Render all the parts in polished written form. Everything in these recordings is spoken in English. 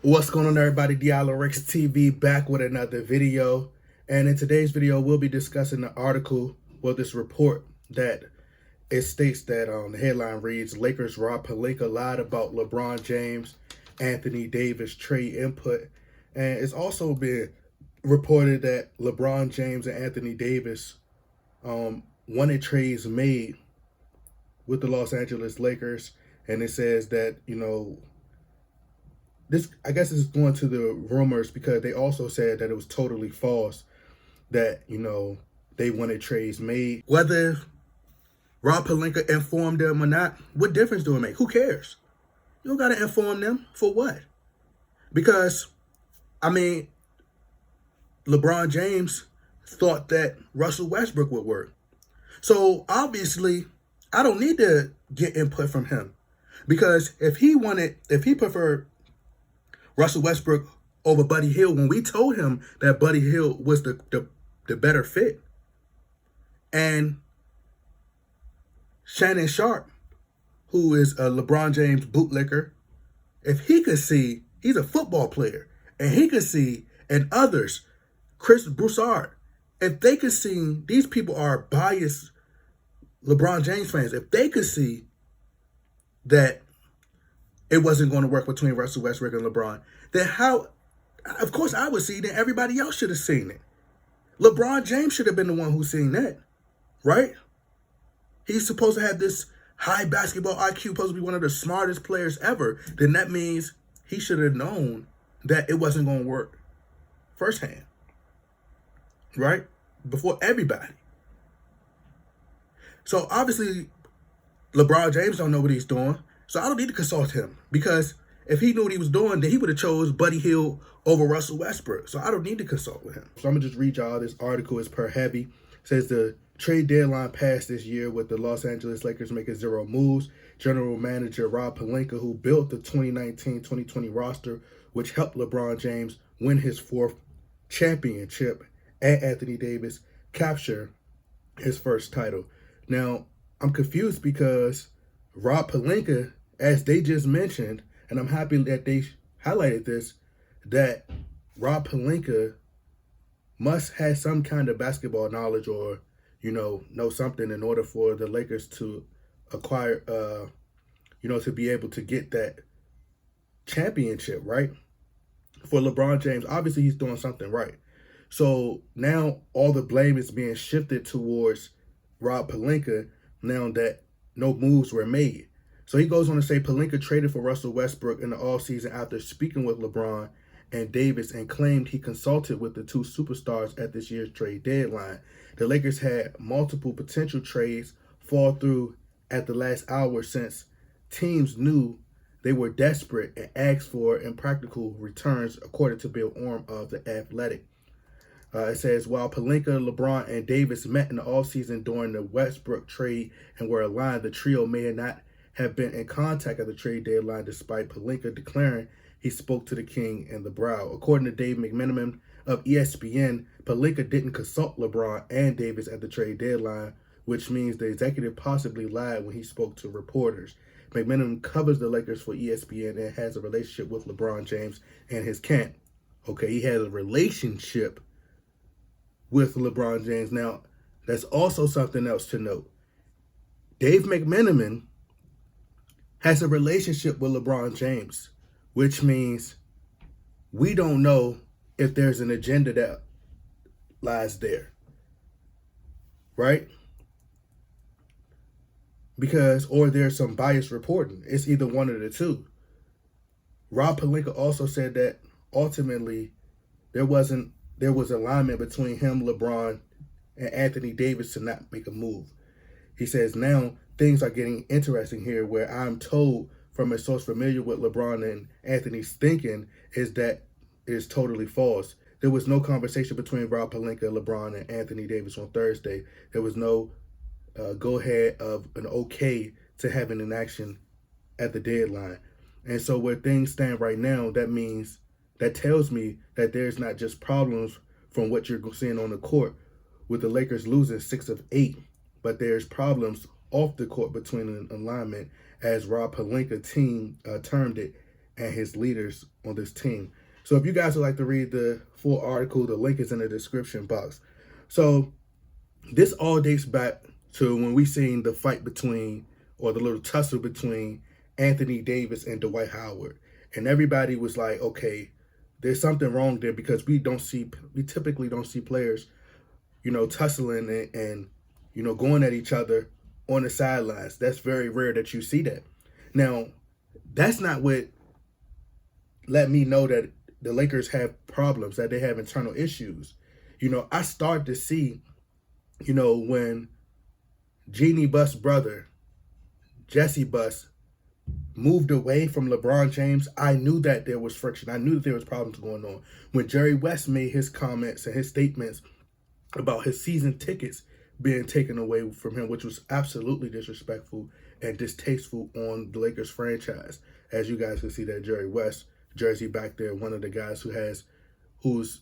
What's going on, everybody? Diallo Rex TV back with another video. And in today's video, we'll be discussing the article, this report that it states that the headline reads, Lakers Rob Pelinka lied about LeBron James, Anthony Davis trade input. And it's also been reported that LeBron James and Anthony Davis wanted trades made with the Los Angeles Lakers. And it says that, this, I guess, is going to the rumors because they also said that it was totally false that, they wanted trades made. Whether Rob Pelinka informed them or not, what difference do it make? Who cares? You don't got to inform them for what? Because, LeBron James thought that Russell Westbrook would work. So, obviously, I don't need to get input from him. Because if he preferred Russell Westbrook over Buddy Hield, when we told him that Buddy Hield was the better fit, and Shannon Sharp, who is a LeBron James bootlicker, if he could see, he's a football player, and he could see, and others, Chris Broussard, if they could see, these people are biased LeBron James fans, if they could see that it wasn't going to work between Russell Westbrook and LeBron, then how, of course I would see that everybody else should have seen it. LeBron James should have been the one who seen that, right? He's supposed to have this high basketball IQ, supposed to be one of the smartest players ever. Then that means he should have known that it wasn't going to work firsthand, right? Before everybody. So obviously, LeBron James don't know what he's doing. So I don't need to consult him, because if he knew what he was doing, then he would have chose Buddy Hield over Russell Westbrook. So I don't need to consult with him. So I'm going to just read y'all this article. It's per heavy. It says the trade deadline passed this year with the Los Angeles Lakers making 0 moves. General manager Rob Pelinka, who built the 2019-2020 roster, which helped LeBron James win his 4th championship, and Anthony Davis capture his first title. Now, I'm confused because Rob Pelinka, as they just mentioned, and I'm happy that they highlighted this, that Rob Pelinka must have some kind of basketball knowledge or, know something in order for the Lakers to acquire, to be able to get that championship, right? For LeBron James, obviously he's doing something right. So now all the blame is being shifted towards Rob Pelinka now that no moves were made. So he goes on to say Pelinka traded for Russell Westbrook in the offseason after speaking with LeBron and Davis, and claimed he consulted with the two superstars at this year's trade deadline. The Lakers had multiple potential trades fall through at the last hour since teams knew they were desperate and asked for impractical returns, according to Bill Orm of The Athletic. It says, while Pelinka, LeBron, and Davis met in the offseason during the Westbrook trade and were aligned, the trio may not have been in contact at the trade deadline, despite Pelinka declaring he spoke to the king in the brow. According to Dave McMenamin of ESPN, Pelinka didn't consult LeBron and Davis at the trade deadline, which means the executive possibly lied when he spoke to reporters. McMenamin covers the Lakers for ESPN and has a relationship with LeBron James and his camp. Okay, he has a relationship with LeBron James. Now, that's also something else to note. Dave McMenamin has a relationship with LeBron James, which means we don't know if there's an agenda that lies there, right? Or there's some biased reporting. It's either one of the two. Rob Pelinka also said that ultimately there was alignment between him, LeBron, and Anthony Davis to not make a move. He says now things are getting interesting here, where I'm told from a source familiar with LeBron and Anthony's thinking is that it is totally false. There was no conversation between Rob Pelinka, LeBron, and Anthony Davis on Thursday. There was no go-ahead of an okay to having an action at the deadline. And so where things stand right now, that tells me that there's not just problems from what you're seeing on the court with the Lakers losing 6 of 8, but there's problems off the court between an alignment, as Rob Pelinka team termed it, and his leaders on this team. So if you guys would like to read the full article, the link is in the description box. So this all dates back to when we seen the fight between, or the little tussle between Anthony Davis and Dwight Howard. And everybody was like, okay, there's something wrong there because we typically don't see players, tussling and going at each other on the sidelines. That's very rare that you see that. Now, that's not what let me know that the Lakers have problems, that they have internal issues. I started to see, when Jeannie Buss' brother, Jesse Buss, moved away from LeBron James, I knew that there was friction. I knew that there was problems going on. When Jerry West made his comments and his statements about his season tickets being taken away from him, which was absolutely disrespectful and distasteful on the Lakers franchise. As you guys can see that Jerry West jersey back there, one of the guys who's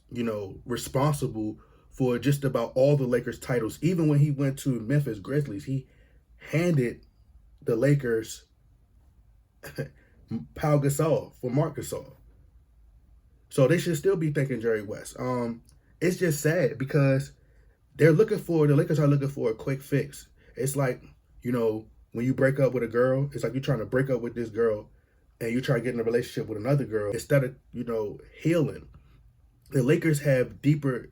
responsible for just about all the Lakers titles. Even when he went to Memphis Grizzlies, handed the Lakers Pau Gasol for Marc Gasol. So they should still be thanking Jerry West. It's just sad because the Lakers are looking for a quick fix. It's like, when you break up with a girl, it's like you're trying to break up with this girl and you try to get in a relationship with another girl instead of, healing. The Lakers have deeper,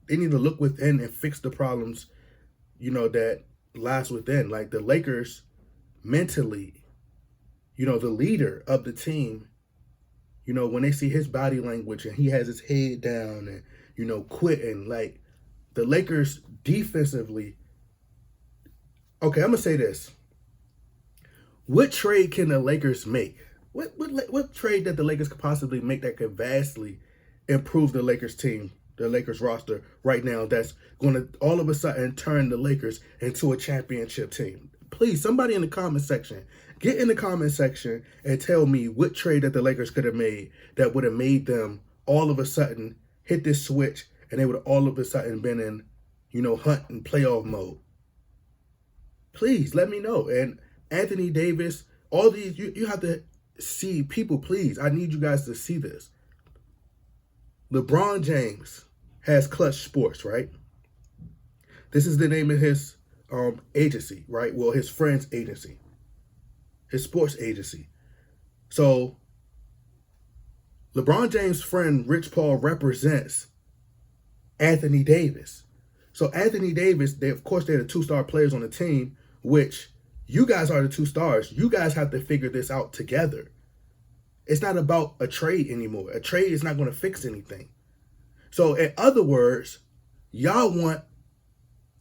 they need to look within and fix the problems, that lies within. Like the Lakers mentally, the leader of the team, when they see his body language and he has his head down and, quitting, like the Lakers defensively. Okay, I'm going to say this. What trade can the Lakers make? What trade that the Lakers could possibly make that could vastly improve the Lakers team, the Lakers roster right now, that's going to all of a sudden turn the Lakers into a championship team? Please, somebody in the comment section, get in the comment section and tell me what trade that the Lakers could have made that would have made them all of a sudden hit this switch and they would have all of a sudden been in, hunt and playoff mode. Please let me know. And Anthony Davis, all these, you have to see people, please. I need you guys to see this. LeBron James has Clutch Sports, right? This is the name of his agency, right? Well, his friend's agency, his sports agency. So LeBron James' friend Rich Paul represents Anthony Davis. So Anthony Davis, they're the two-star players on the team, which you guys are the two stars. You guys have to figure this out together. It's not about a trade anymore. A trade is not going to fix anything. So in other words, y'all want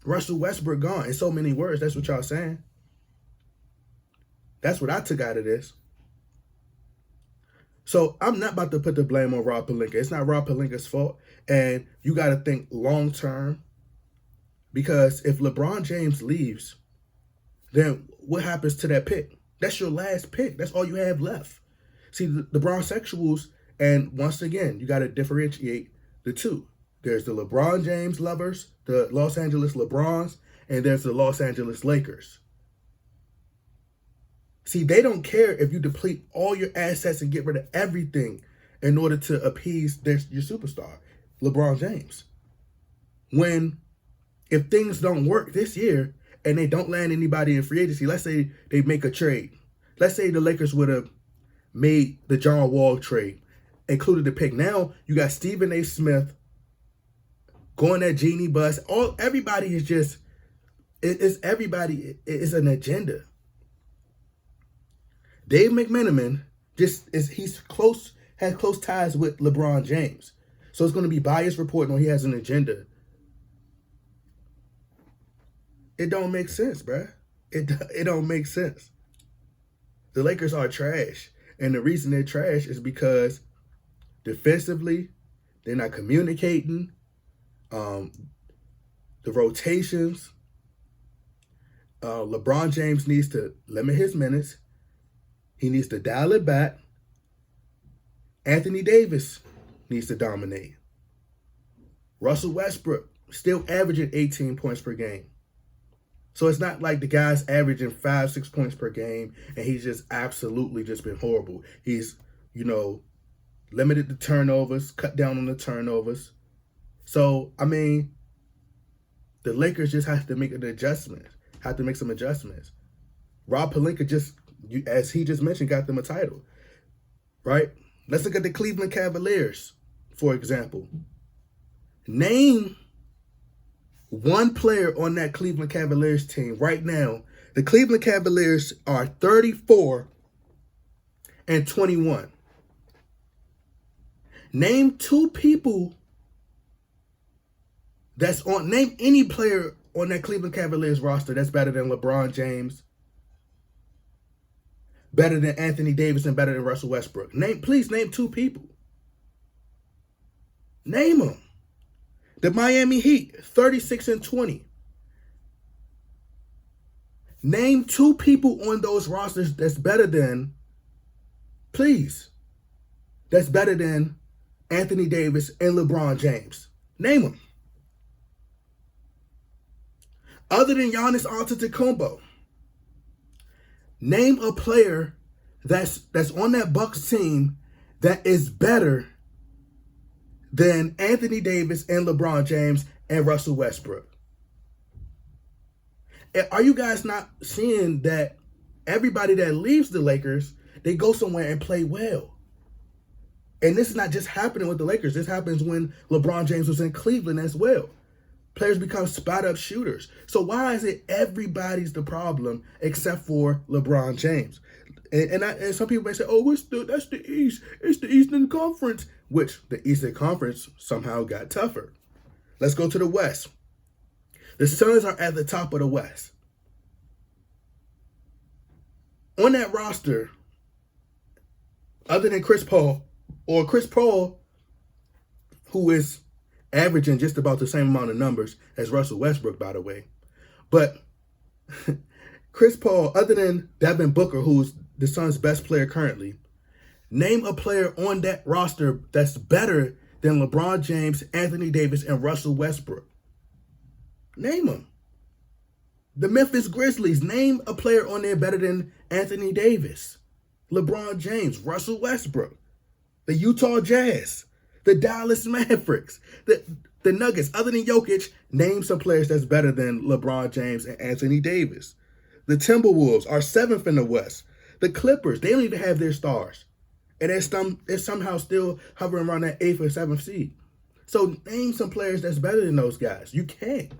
Russell Westbrook gone. In so many words, that's what y'all saying. That's what I took out of this. So I'm not about to put the blame on Rob Pelinka. It's not Rob Pelinka's fault. And you got to think long term. Because if LeBron James leaves, then what happens to that pick? That's your last pick. That's all you have left. See, the Bronsexuals, and once again, you got to differentiate the two. There's the LeBron James lovers, the Los Angeles LeBrons, and there's the Los Angeles Lakers. See, they don't care if you deplete all your assets and get rid of everything in order to appease your superstar, LeBron James. If things don't work this year and they don't land anybody in free agency, let's say they make a trade. Let's say the Lakers would have made the John Wall trade, included the pick. Now you got Stephen A. Smith going at Jeannie Buss. Everybody is just, it's an agenda. Dave McMenamin has close ties with LeBron James. So it's going to be biased reporting on he has an agenda. It don't make sense, bruh. It don't make sense. The Lakers are trash. And the reason they're trash is because defensively, they're not communicating. The rotations. LeBron James needs to limit his minutes. He needs to dial it back. Anthony Davis needs to dominate. Russell Westbrook still averaging 18 points per game. So it's not like the guy's averaging 5-6 points per game and he's just absolutely just been horrible. He's, limited the turnovers, cut down on the turnovers. So, I mean, the Lakers just have to make some adjustments. Rob Pelinka as he just mentioned, got them a title, right? Let's look at the Cleveland Cavaliers, for example. Name one player on that Cleveland Cavaliers team right now. The Cleveland Cavaliers are 34-21. Name two people name any player on that Cleveland Cavaliers roster that's better than LeBron James, better than Anthony Davis, and better than Russell Westbrook. Please name two people. Name them. The Miami Heat, 36-20. Name two people on those rosters that's better than Anthony Davis and LeBron James. Name them. Other than Giannis Antetokounmpo, name a player that's on that Bucks team that is better than Anthony Davis and LeBron James and Russell Westbrook. Are you guys not seeing that everybody that leaves the Lakers, they go somewhere and play well? And this is not just happening with the Lakers. This happens when LeBron James was in Cleveland as well. Players become spot-up shooters. So why is it everybody's the problem except for LeBron James? And some people may say, oh, that's the East. It's the Eastern Conference, which the Eastern Conference somehow got tougher. Let's go to the West. The Suns are at the top of the West. On that roster, other than Chris Paul, who is averaging just about the same amount of numbers as Russell Westbrook, by the way. But Chris Paul, other than Devin Booker, who's the Suns' best player currently, name a player on that roster that's better than LeBron James, Anthony Davis, and Russell Westbrook. Name them. The Memphis Grizzlies, name a player on there better than Anthony Davis, LeBron James, Russell Westbrook. The Utah Jazz, the Dallas Mavericks, the Nuggets, other than Jokic, name some players that's better than LeBron James and Anthony Davis. The Timberwolves are 7th in the West. The Clippers, they don't even have their stars. And they're somehow still hovering around that 8th or 7th seed. So name some players that's better than those guys. You can't.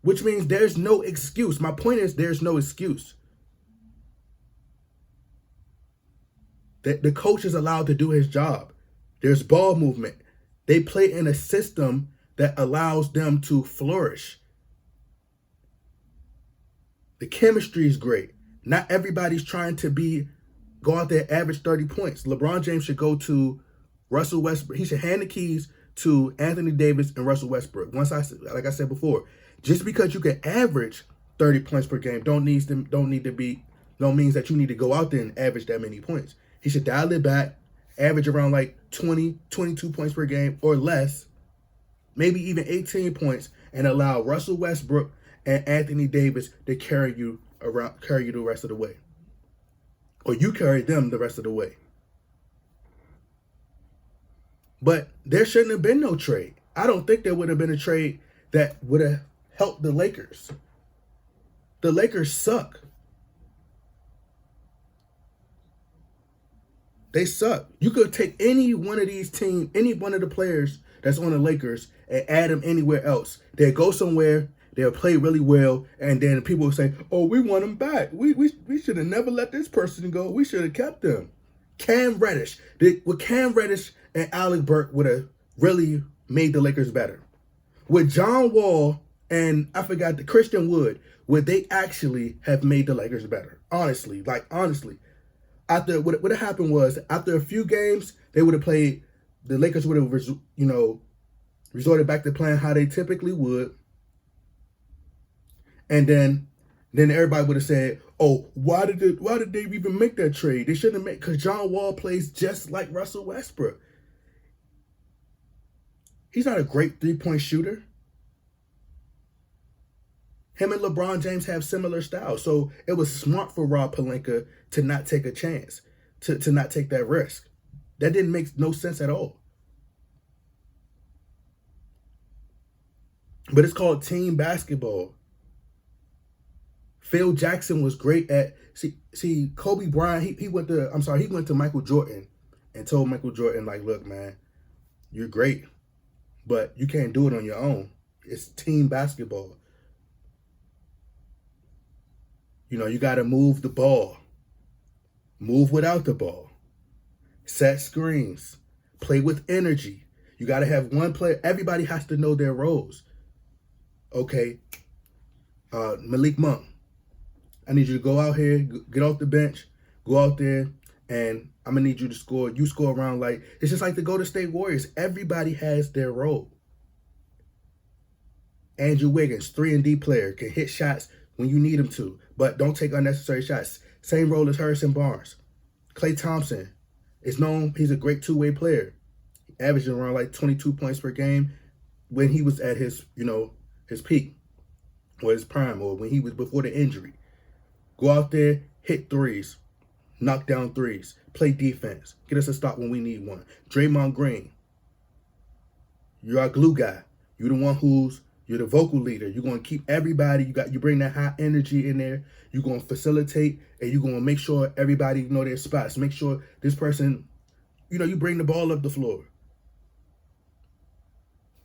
Which means there's no excuse. My point is there's no excuse. The coach is allowed to do his job. There's ball movement. They play in a system that allows them to flourish. The chemistry is great. Not everybody's trying to go out there average 30 points. LeBron James should go to Russell Westbrook. He should hand the keys to Anthony Davis and Russell Westbrook. Like I said before, just because you can average 30 points per game don't mean that you need to go out there and average that many points. He should dial it back, average around like 20, 22 points per game or less, maybe even 18 points, and allow Russell Westbrook and Anthony Davis to carry you the rest of the way. Or you carry them the rest of the way. But there shouldn't have been no trade. I don't think there would have been a trade that would have helped the Lakers. The Lakers suck. They suck. You could take any one of these teams, any one of the players that's on the Lakers and add them anywhere else. They'll go somewhere, they'll play really well, and then people will say, oh, we want them back. We should have never let this person go. We should have kept them. Cam Reddish. With Cam Reddish and Alec Burks would have really made the Lakers better. With John Wall and the Christian Wood, would they actually have made the Lakers better? Honestly. After what would have happened was, after a few games, the Lakers would have, resorted back to playing how they typically would. And then everybody would have said, oh, why did they even make that trade? They shouldn't have made, because John Wall plays just like Russell Westbrook. He's not a great three-point shooter. Him and LeBron James have similar styles. So it was smart for Rob Pelinka to not take a chance, to not take that risk. That didn't make no sense at all. But it's called team basketball. Phil Jackson was great at see Kobe Bryant. He went to Michael Jordan and told Michael Jordan, like, look, man, you're great, but you can't do it on your own. It's team basketball. You know, you got to move the ball, move without the ball, set screens, play with energy. You got to have one player. Everybody has to know their roles. Okay, Malik Monk, I need you to go out here, get off the bench, go out there, and I'm going to need you to score. You score around like, it's just like the Golden State Warriors. Everybody has their role. Andrew Wiggins, 3-and-D player, can hit shots when you need him to, but don't take unnecessary shots. Same role as Harrison Barnes. Klay Thompson is known, he's a great two-way player. Averaging around like 22 points per game when he was at his, his peak or his prime, or when he was before the injury. Go out there, hit threes, knock down threes, play defense, get us a stop when we need one. Draymond Green, you're our glue guy. You're the one you're the vocal leader. You're going to keep everybody, you bring that high energy in there. You're going to facilitate, and you're going to make sure everybody know their spots. Make sure this person, you bring the ball up the floor.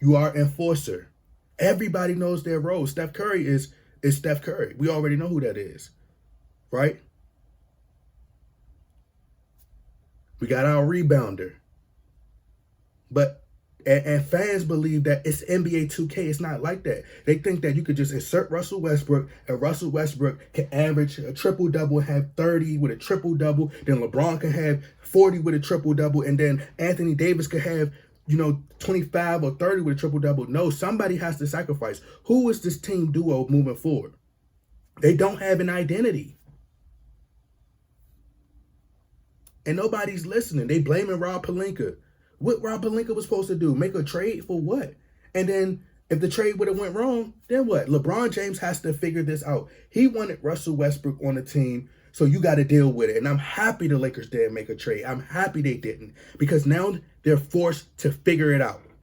You are enforcer. Everybody knows their role. Steph Curry is Steph Curry. We already know who that is, right? We got our rebounder. But, and fans believe that it's NBA 2K. It's not like that. They think that you could just insert Russell Westbrook, and Russell Westbrook can average a triple-double and have 30 with a triple-double. Then LeBron can have 40 with a triple-double. And then Anthony Davis could have 25 or 30 with a triple-double. No, somebody has to sacrifice. Who is this team duo moving forward? They don't have an identity. And nobody's listening. They blaming Rob Pelinka. What Rob Pelinka was supposed to do? Make a trade for what? And then if the trade would have went wrong, then what? LeBron James has to figure this out. He wanted Russell Westbrook on the team, so you got to deal with it. And I'm happy the Lakers didn't make a trade. I'm happy they didn't, because now they're forced to figure it out.